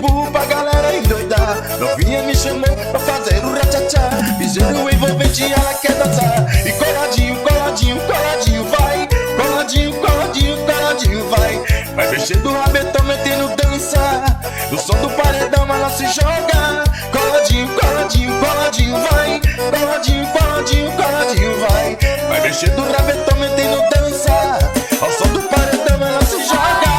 Bull pra galera endoidar. Novinha me chamou pra fazer o ratchatá. Piseiro envolvente, ela quer dançar. E coladinho, coladinho, coladinho, vai. Coladinho, coladinho, coladinho, vai. Vai mexendo o rabetão, metendo dança. No som do paredão ela se joga. Coladinho, coladinho, coladinho, vai. Coladinho, coladinho, coladinho, vai. Vai mexendo o rabetão, metendo dança. Ao som do paredão ela se joga.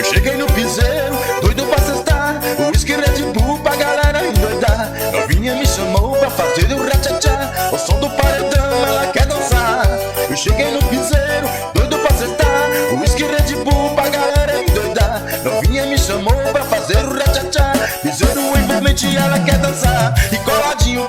Cheguei no piseiro, doido pra cestar. O whisky Red Bull pra galera endoidar. Novinha me chamou pra fazer o ratchatá. O som do paredão, ela quer dançar. Eu cheguei no piseiro, doido pra cestar. O whisky Red Bull pra galera endoidar. Novinha me chamou pra fazer o ratchatá. Piseiro envolvente, ela quer dançar. E coladinho,